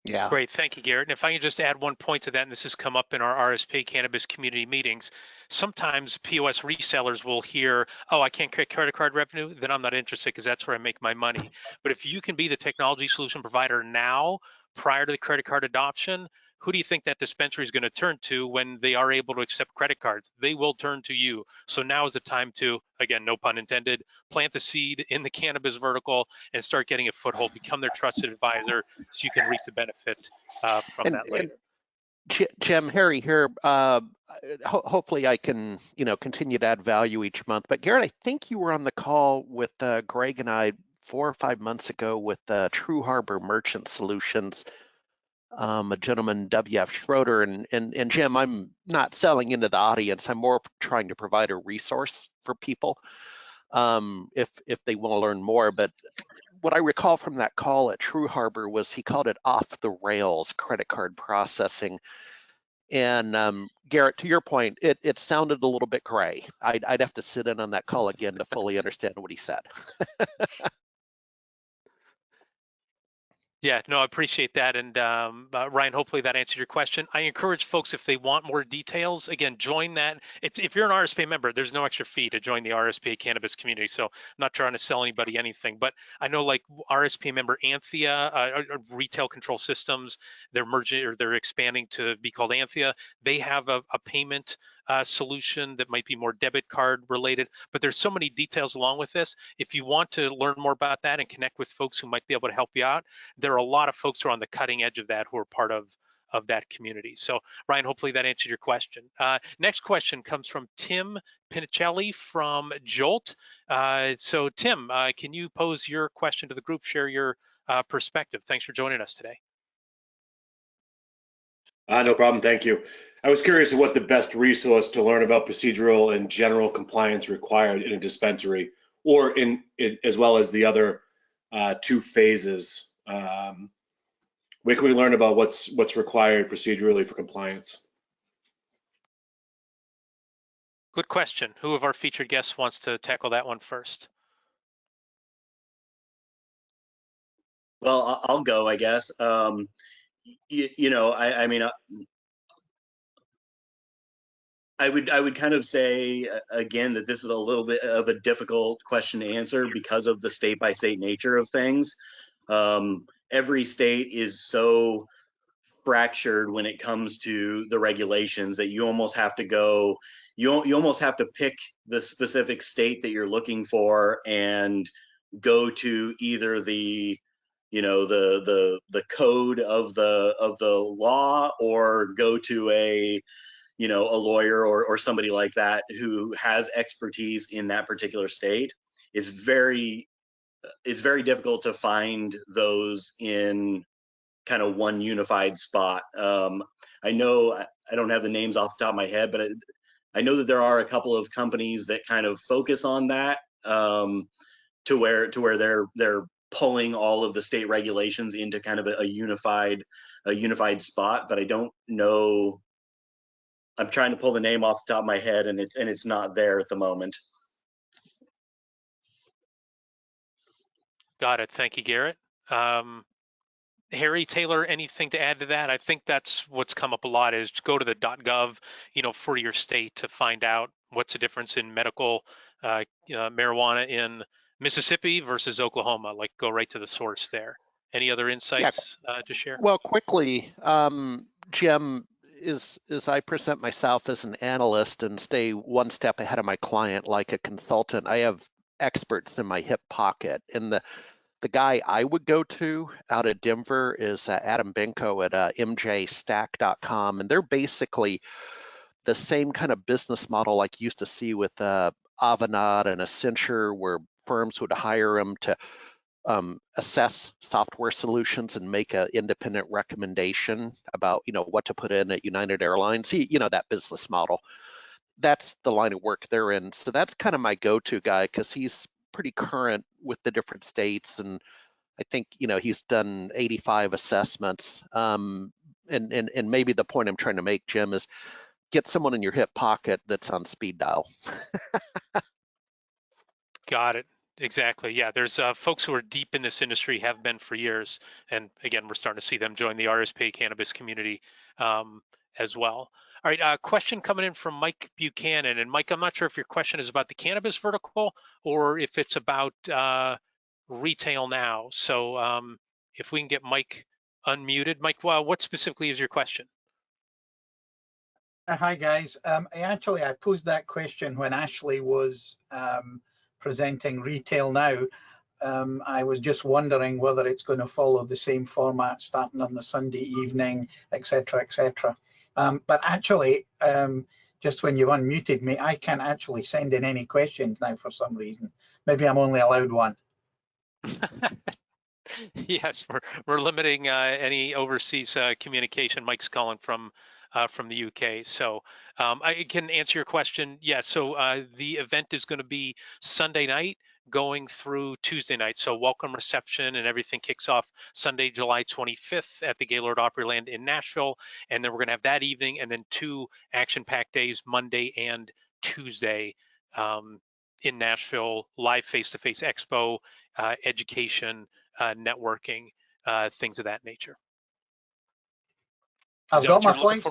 E: Yeah.
A: Great, thank you, Garrett. And if I can just add one point to that, and this has come up in our RSPA Cannabis Community meetings, sometimes POS resellers will hear, oh, I can't get credit card revenue, then I'm not interested because that's where I make my money. But if you can be the technology solution provider now, prior to the credit card adoption, who do you think that dispensary is going to turn to when they are able to accept credit cards? They will turn to you. So now is the time to, again, no pun intended, plant the seed in the cannabis vertical and start getting a foothold, become their trusted advisor so you can reap the benefit from that later.
E: Jim, Harry here. Hopefully I can, continue to add value each month. But Garrett, I think you were on the call with Greg and I 4 or 5 months ago with True Harbor Merchant Solutions, a gentleman, W.F. Schroeder, and Jim, I'm not selling into the audience. I'm more trying to provide a resource for people if they want to learn more. But what I recall from that call at True Harbor was he called it off the rails credit card processing. And Garrett, to your point, it sounded a little bit gray. I'd have to sit in on that call again to fully understand what he said.
A: Yeah, no, I appreciate that. And Ryan, hopefully that answered your question. I encourage folks, if they want more details, again, join that. If you're an RSPA member, there's no extra fee to join the RSPA Cannabis Community. So I'm not trying to sell anybody anything, but I know like RSPA member Anthea, Retail Control Systems, they're merging or they're expanding to be called Anthea. They have a payment solution that might be more debit card related, but there's so many details along with this. If you want to learn more about that and connect with folks who might be able to help you out, there are a lot of folks who are on the cutting edge of that who are part of of that community. So Ryan, hopefully that answered your question. Next question comes from Tim Pinicelli from Jolt. So Tim, can you pose your question to the group, share your perspective? Thanks for joining us today.
H: No problem, thank you. I was curious what the best resource to learn about procedural and general compliance required in a dispensary, or as well as the other 2 phases. Where can we learn about what's required procedurally for compliance?
A: Good question. Who of our featured guests wants to tackle that one first?
D: Well, I'll go, I guess. You know, I mean, I would kind of say again that this is a little bit of a difficult question to answer because of the state-by-state nature of things. Every state is so fractured when it comes to the regulations that you almost have to go, you almost have to pick the specific state that you're looking for and go to either the, you know, the code of the law, or go to a, you know, a lawyer or somebody like that who has expertise in that particular state. It's very difficult to find those in kind of one unified spot. I know I don't have the names off the top of my head, but I know that there are a couple of companies that kind of focus on that, to where they're pulling all of the state regulations into kind of a unified spot. But I don't know. I'm trying to pull the name off the top of my head, and it's not there at the moment.
A: Got it. Thank you, Garrett. Harry, Taylor, anything to add to that? I think that's what's come up a lot, is go to the .gov, you know, for your state to find out what's the difference in medical marijuana in Mississippi versus Oklahoma. Like, go right to the source there. Any other insights to share?
E: Well, quickly, Jim, is I present myself as an analyst and stay one step ahead of my client like a consultant. I have experts in my hip pocket, and the guy I would go to out of Denver is Adam Benko at mjstack.com, and they're basically the same kind of business model like you used to see with Avanade and Accenture, where firms would hire them to assess software solutions and make an independent recommendation about, you know, what to put in at United Airlines. You know, that business model. That's the line of work they're in. So that's kind of my go-to guy, because he's pretty current with the different states, and I think, you know, he's done 85 assessments. And maybe the point I'm trying to make, Jim, is get someone in your hip pocket that's on speed dial.
A: Got it. Exactly. Yeah, there's folks who are deep in this industry, have been for years, and again, we're starting to see them join the RSPA Cannabis Community as well. All right, question coming in from Mike Buchanan. And Mike, I'm not sure if your question is about the Cannabis Vertical or if it's about retail now. So if we can get Mike unmuted. Mike, what specifically is your question?
I: Hi, guys. I posed that question when Ashley was presenting Retail Now. I was just wondering whether it's going to follow the same format, starting on the Sunday evening, etc., etc. But actually, just when you unmuted me, I can't actually send in any questions now for some reason. Maybe I'm only allowed one.
A: Yes, we're limiting any overseas communication. Mike's calling from the UK. So I can answer your question. Yeah, so the event is going to be Sunday night going through Tuesday night. So welcome reception and everything kicks off Sunday, July 25th at the Gaylord Opryland in Nashville. And then we're going to have that evening and then 2 action-packed days, Monday and Tuesday in Nashville, live face-to-face expo, education, networking, things of that nature.
I: I've got my flights.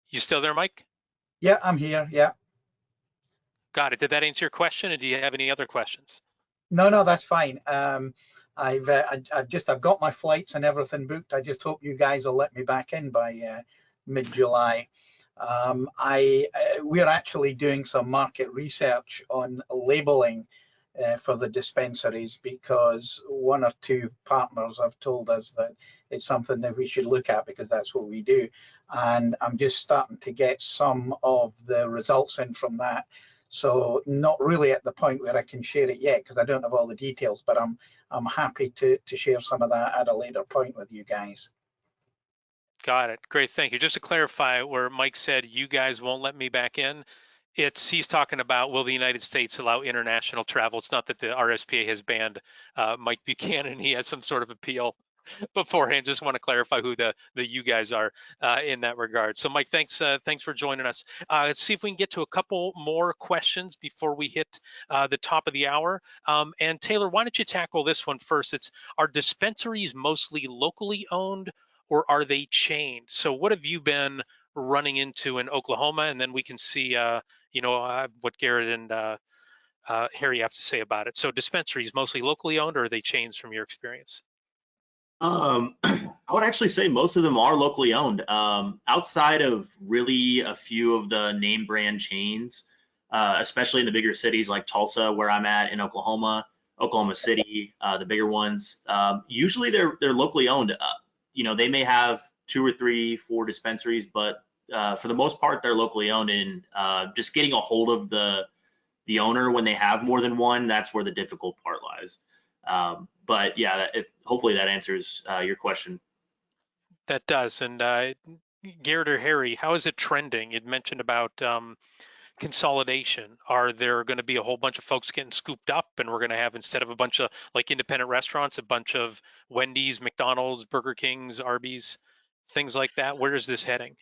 A: You still there, Mike?
I: Yeah, I'm here. Yeah.
A: Got it. Did that answer your question, or do you have any other questions? No,
I: that's fine. I've got my flights and everything booked. I just hope you guys will let me back in by mid-July. We're actually doing some market research on labeling for the dispensaries, because one or two partners have told us that it's something that we should look at because that's what we do. And I'm just starting to get some of the results in from that. So not really at the point where I can share it yet because I don't have all the details, but I'm happy to share some of that at a later point with you guys.
A: Got it. Great. Thank you. Just to clarify where Mike said, you guys won't let me back in. He's talking about, will the United States allow international travel? It's not that the RSPA has banned Mike Buchanan. He has some sort of appeal beforehand. Just want to clarify who the you guys are in that regard. So Mike, thanks for joining us. Let's see if we can get to a couple more questions before we hit the top of the hour. And Taylor, why don't you tackle this one first? Are dispensaries mostly locally owned or are they chained? So what have you been running into in Oklahoma? And then we can see what Garrett and Harry have to say about it. So dispensaries mostly locally owned, or are they chains from your experience?
F: I would actually say most of them are locally owned. Outside of really a few of the name brand chains, especially in the bigger cities like Tulsa, where I'm at in Oklahoma, Oklahoma City, the bigger ones, usually they're locally owned. They may have 2 or 3, 4 dispensaries, but for the most part, they're locally owned. And just getting a hold of the owner when they have more than one, that's where the difficult part lies. But yeah, hopefully that answers your question.
A: That does. And Garrett or Harry, how is it trending? You'd mentioned about consolidation. Are there going to be a whole bunch of folks getting scooped up, and we're going to have, instead of a bunch of like independent restaurants, a bunch of Wendy's, McDonald's, Burger King's, Arby's, things like that? Where is this heading?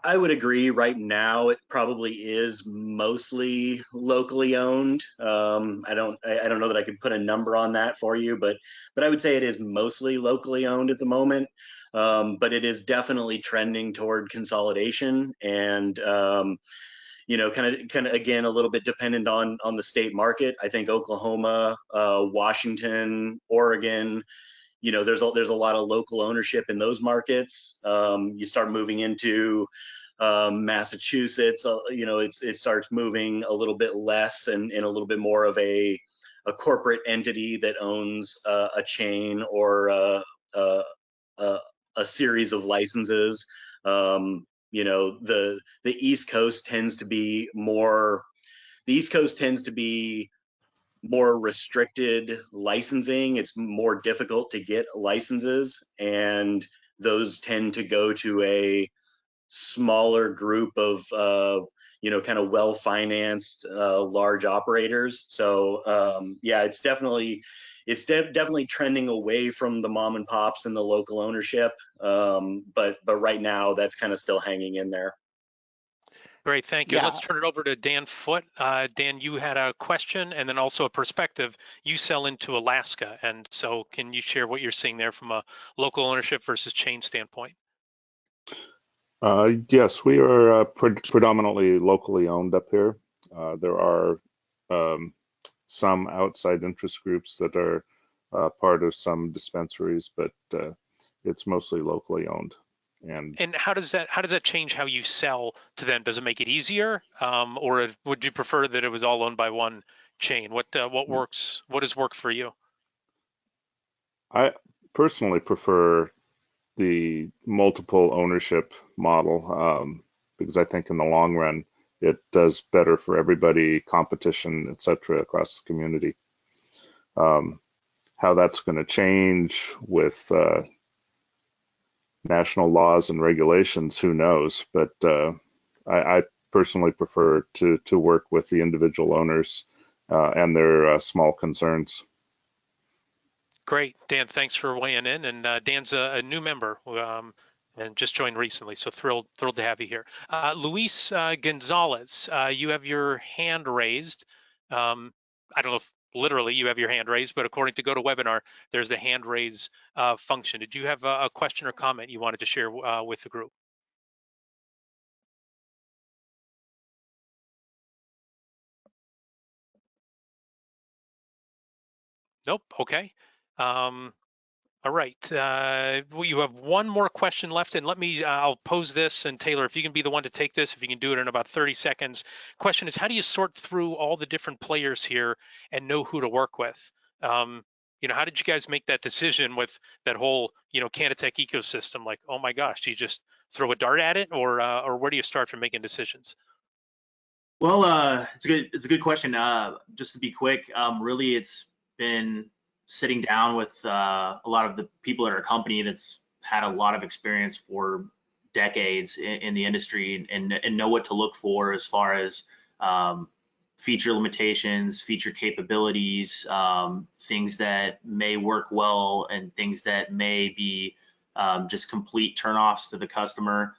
D: I would agree. Right now, it probably is mostly locally owned. I don't know that I could put a number on that for you, but I would say it is mostly locally owned at the moment. But it is definitely trending toward consolidation, and kind of again a little bit dependent on the state market. I think Oklahoma, Washington, Oregon. There's a lot of local ownership in those markets. You start moving into Massachusetts, it starts moving a little bit less and a little bit more of a corporate entity that owns a chain or a series of licenses. The East Coast tends to be more. The East Coast tends to be more restricted licensing. It's more difficult to get licenses, and those tend to go to a smaller group of kind of well-financed large operators. So yeah, it's definitely trending away from the mom and pops and the local ownership, but right now that's kind of still hanging in there.
A: Great, thank you.
E: Yeah.
A: Let's turn it over to Dan Foote. Dan, you had a question and then also a perspective. You sell into Alaska, and so can you share what you're seeing there from a local ownership versus chain standpoint?
J: Yes, we are predominantly locally owned up here. There are some outside interest groups that are part of some dispensaries, but it's mostly locally owned.
A: And how does that change how you sell to them? Does it make it easier, or would you prefer that it was all owned by one chain? What works? What has worked for you?
J: I personally prefer the multiple ownership model because I think in the long run it does better for everybody, competition, etc., across the community. How that's going to change with national laws and regulations, who knows? But I personally prefer to work with the individual owners and their small concerns.
A: Great, Dan. Thanks for weighing in. And Dan's a new member and just joined recently, so thrilled to have you here. Luis Gonzalez, you have your hand raised. I don't know if literally you have your hand raised, but according to GoToWebinar, there's the hand raise function. Did you have a question or comment you wanted to share with the group? Nope. Okay. All right, you have one more question left, and I'll pose this, and Taylor, if you can be the one to take this, if you can do it in about 30 seconds. Question is, how do you sort through all the different players here and know who to work with? How did you guys make that decision with that whole, Canatech ecosystem? Like, oh my gosh, do you just throw a dart at it, or where do you start from making decisions?
F: Well, it's a good question. Just to be quick, really, it's been sitting down with a lot of the people at our company that's had a lot of experience for decades in the industry and know what to look for as far as feature limitations, feature capabilities, things that may work well and things that may be just complete turnoffs to the customer.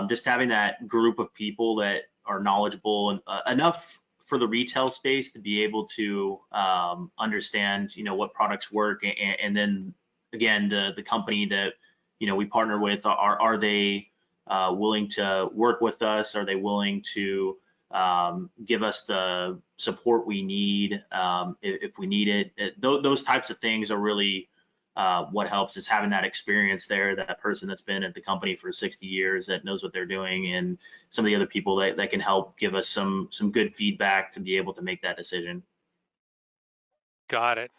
F: Just having that group of people that are knowledgeable and enough for the retail space to be able to understand, what products work, and then again, the company that we partner with, are they willing to work with us? Are they willing to give us the support we need if we need it? Those types of things are really what helps, is having that experience there, that person that's been at the company for 60 years that knows what they're doing, and some of the other people that can help give us some good feedback to be able to make that decision.
A: Got it.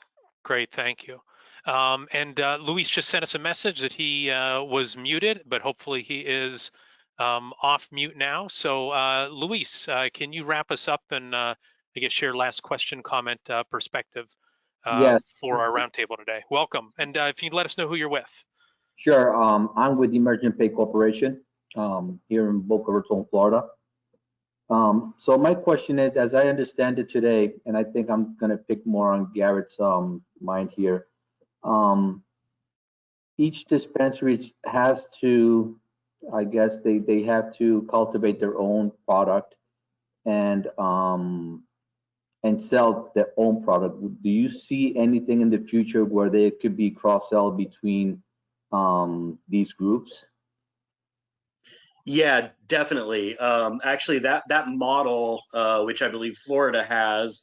A: Great, thank you. And Luis just sent us a message that he was muted, but hopefully he is off mute now. So Luis, can you wrap us up and I guess share last question, comment, perspective
K: Yes,
A: for our roundtable today? Welcome. And if you'd let us know who you're with.
K: sure. I'm with Emergent Pay Corporation here in Boca Raton, Florida. So my question is, as I understand it today, and I think I'm going to pick more on Garrett's mind here, each dispensary has to, I guess they have to cultivate their own product and sell their own product. Do you see anything in the future where there could be cross-sell between these groups?
D: Yeah, definitely. Actually, that model, which I believe Florida has,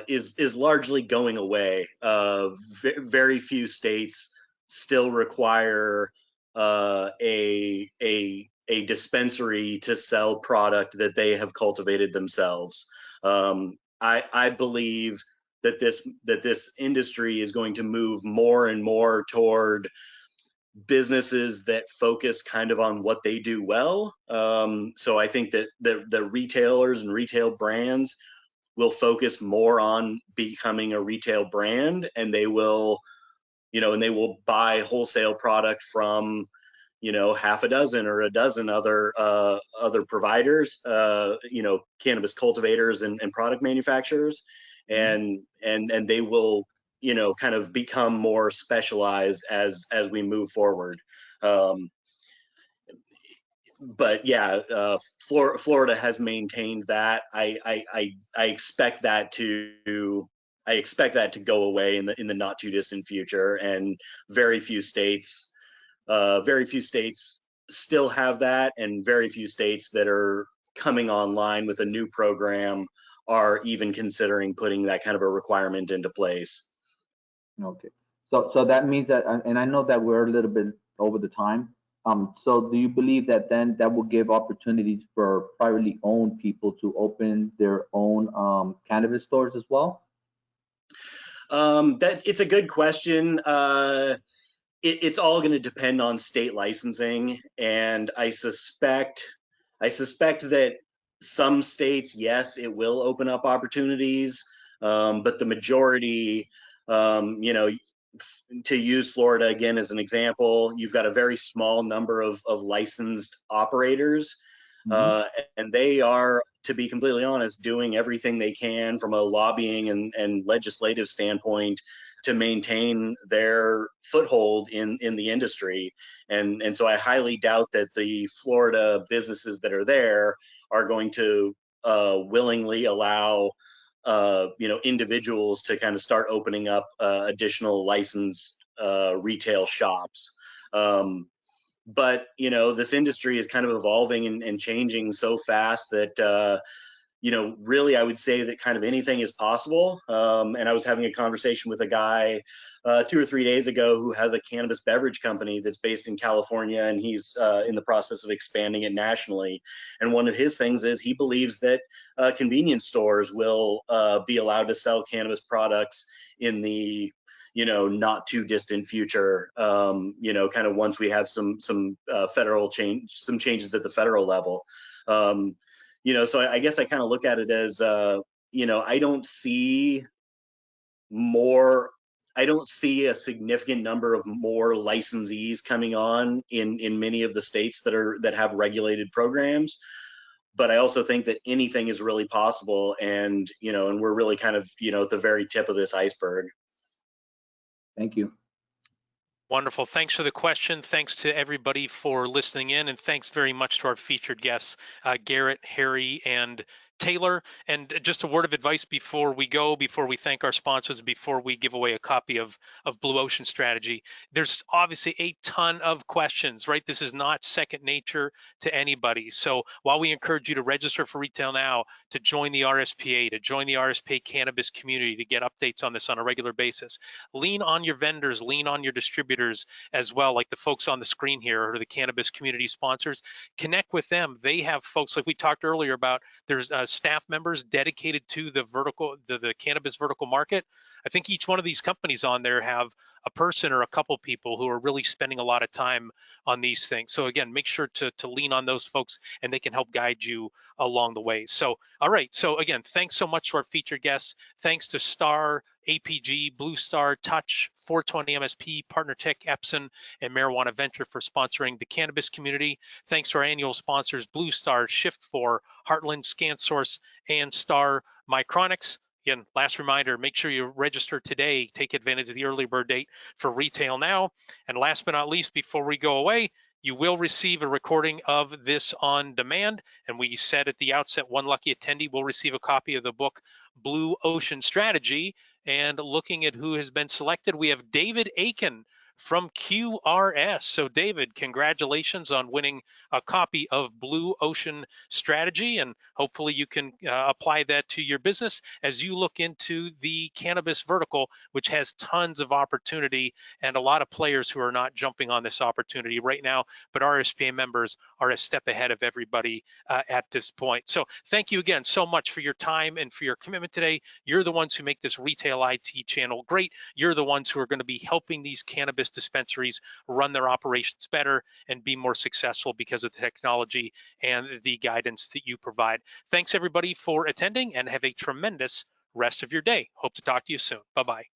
D: is largely going away. Very few states still require a dispensary to sell product that they have cultivated themselves. I believe that this industry is going to move more and more toward businesses that focus kind of on what they do well. So I think that the retailers and retail brands will focus more on becoming a retail brand, and they will, buy wholesale product from, half a dozen or a dozen other providers, cannabis cultivators and product manufacturers, and they will kind of become more specialized as we move forward. But yeah, Florida has maintained that. I expect that to go away in the not too distant future, and very few states still have that, and very few states that are coming online with a new program are even considering putting that kind of a requirement into place.
K: Okay, so that means that, and I know that we're a little bit over the time. So do you believe that then that will give opportunities for privately owned people to open their own cannabis stores as well?
D: That it's a good question. It's all going to depend on state licensing, and I suspect that some states, yes, it will open up opportunities, but the majority, to use Florida again as an example, you've got a very small number of licensed operators, and they are, to be completely honest, doing everything they can from a lobbying and legislative standpoint to maintain their foothold in the industry. And so I highly doubt that the Florida businesses that are there are going to willingly allow individuals to kind of start opening up additional licensed retail shops. But this industry is kind of evolving and changing so fast that really I would say that kind of anything is possible. And I was having a conversation with a guy 2 or 3 days ago who has a cannabis beverage company that's based in California, and he's in the process of expanding it nationally. And one of his things is he believes that convenience stores will be allowed to sell cannabis products in the not too distant future, kind of once we have some federal changes at the federal level. So I guess I kind of look at it as, I don't see a significant number of more licensees coming on in many of the states that have regulated programs. But I also think that anything is really possible, and we're really kind of at the very tip of this iceberg.
K: Thank you.
A: Wonderful. Thanks for the question. Thanks to everybody for listening in, and thanks very much to our featured guests, Garrett, Harry, and Taylor. And just a word of advice before we go, before we thank our sponsors, before we give away a copy of Blue Ocean Strategy. There's obviously a ton of questions, right? This is not second nature to anybody. So while we encourage you to register for Retail Now, to join the RSPA, to join the RSPA Cannabis Community, to get updates on this on a regular basis, lean on your vendors, lean on your distributors as well, like the folks on the screen here or the Cannabis Community sponsors. Connect with them. They have folks like we talked earlier about. There's staff members dedicated to the cannabis vertical market. I think each one of these companies on there have a person or a couple people who are really spending a lot of time on these things. So again, make sure to lean on those folks, and they can help guide you along the way. So, all right. So again, thanks so much to our featured guests. Thanks to Star, APG, Blue Star, Touch, 420 MSP, Partner Tech, Epson, and Marijuana Venture for sponsoring the cannabis community. Thanks to our annual sponsors, Blue Star, Shift4, Heartland, ScanSource, and Star Micronics. Again, last reminder, make sure you register today. Take advantage of the early bird date for Retail Now. And last but not least, before we go away, you will receive a recording of this on demand. And we said at the outset, one lucky attendee will receive a copy of the book, Blue Ocean Strategy. And looking at who has been selected, we have David Aiken from QRS. So David, congratulations on winning a copy of Blue Ocean Strategy, and hopefully you can apply that to your business as you look into the cannabis vertical, which has tons of opportunity and a lot of players who are not jumping on this opportunity right now, but RSPA members are a step ahead of everybody at this point. So thank you again so much for your time and for your commitment today. You're the ones who make this Retail IT channel great. You're the ones who are going to be helping these cannabis dispensaries run their operations better and be more successful because of the technology and the guidance that you provide. Thanks everybody for attending, and have a tremendous rest of your day. Hope to talk to you soon. Bye-bye.